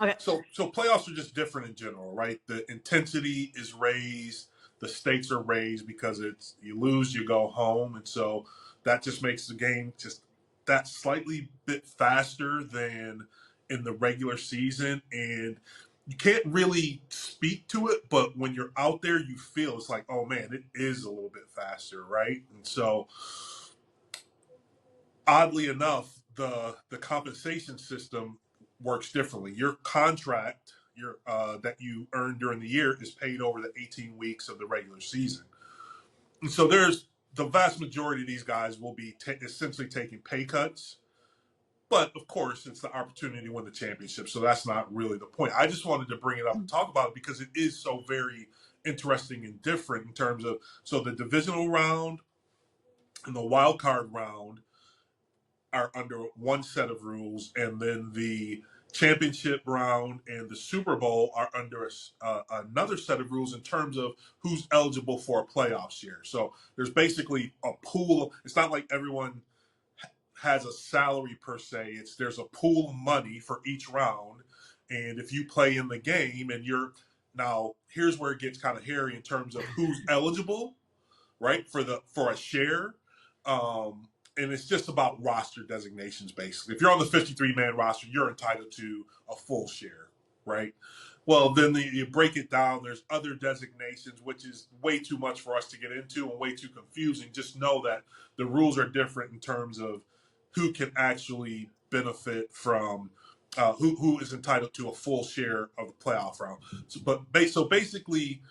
Okay. So playoffs are just different in general, right? The intensity is raised, the stakes are raised because it's you lose, you go home, and so that just makes the game just that slightly bit faster than in the regular season. And you can't really speak to it, but when you're out there, you feel it's like, oh man, it is a little bit faster, right? And so oddly enough, the compensation system works differently. Your contract, that you earn during the year, is paid over the 18 weeks of the regular season, and so there's the vast majority of these guys will be essentially taking pay cuts. But of course, it's the opportunity to win the championship, so that's not really the point. I just wanted to bring it up and talk about it because it is so very interesting and different in terms of the divisional round and the wild card round are under one set of rules, and then the championship round and the Super Bowl are under another set of rules in terms of who's eligible for a playoff share. So there's basically a pool. It's not like everyone has a salary per se. There's a pool of money for each round, and if you play in the game and you're now here's where it gets kind of hairy in terms of who's eligible, right, for a share. And it's just about roster designations, basically. If you're on the 53-man roster, you're entitled to a full share, right? Well, then you break it down. There's other designations, which is way too much for us to get into and way too confusing. Just know that the rules are different in terms of who can actually benefit from who is entitled to a full share of the playoff round. So basically,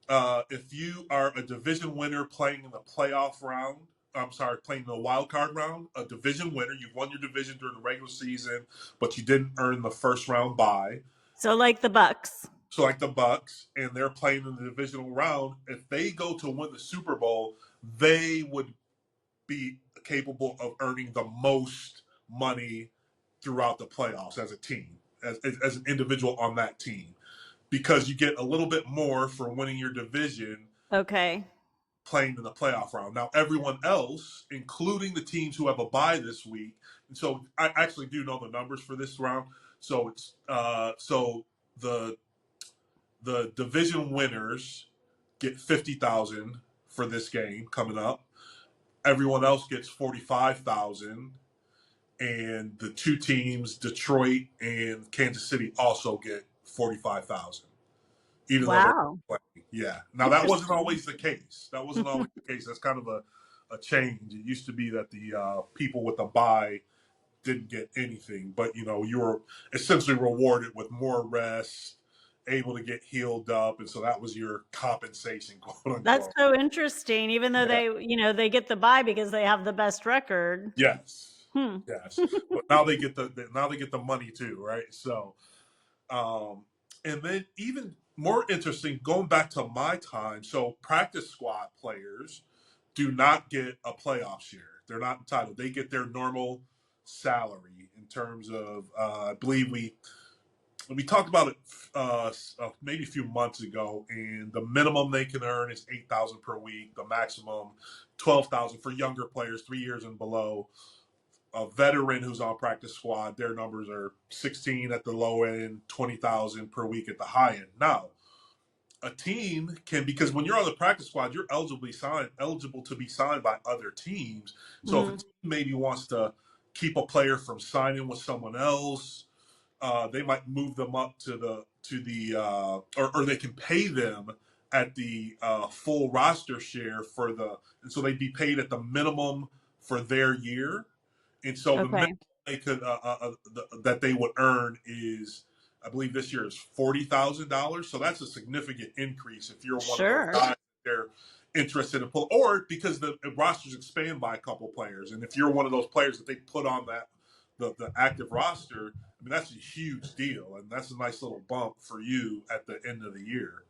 if you are a division winner playing in the playoff round, I'm sorry, playing the wild card round, a division winner, you've won your division during the regular season, but you didn't earn the first round bye. So like the Bucks. So like the Bucks, and they're playing in the divisional round. If they go to win the Super Bowl, they would be capable of earning the most money throughout the playoffs as a team, as an individual on that team, because you get a little bit more for winning your division Okay. playing in the playoff round. Now, everyone else, including the teams who have a bye this week, and so I actually do know the numbers for this round. So it's the division winners get 50,000 for this game coming up. Everyone else gets 45,000, and the two teams, Detroit and Kansas City, also get 45,000. Even though they're Wow. playing. Yeah. Now that wasn't Interesting. always the case. That wasn't always the case. That's kind of a change. It used to be that the people with the buy didn't get anything, but you were essentially rewarded with more rest, able to get healed up, and so that was your compensation, quote That's unquote. so interesting. Even though Yeah. they get the bye because they have the best record. Yes. Hmm. Yes. But now they get the money too, right? So Um, and then even more interesting, going back to my time, so practice squad players do not get a playoff share. They're not entitled. They get their normal salary in terms of I believe we talked about it maybe a few months ago, and the minimum they can earn is 8,000 per week. The maximum 12,000 for younger players, 3 years and below. A veteran who's on practice squad, their numbers are 16 at the low end, 20,000 per week at the high end. Now, a team can, because when you're on the practice squad, you're eligible to be signed by other teams. So if a Mhm. team maybe wants to keep a player from signing with someone else, they might move them up or they can pay them at the full roster share and so they'd be paid at the minimum for their year, and so the minimum Okay. that they would earn is, I believe this year is $40,000. So that's a significant increase if you're one of those Sure. guys that they're interested in pull, or because the rosters expand by a couple players, and if you're one of those players that they put on the active roster, I mean that's a huge deal, and that's a nice little bump for you at the end of the year.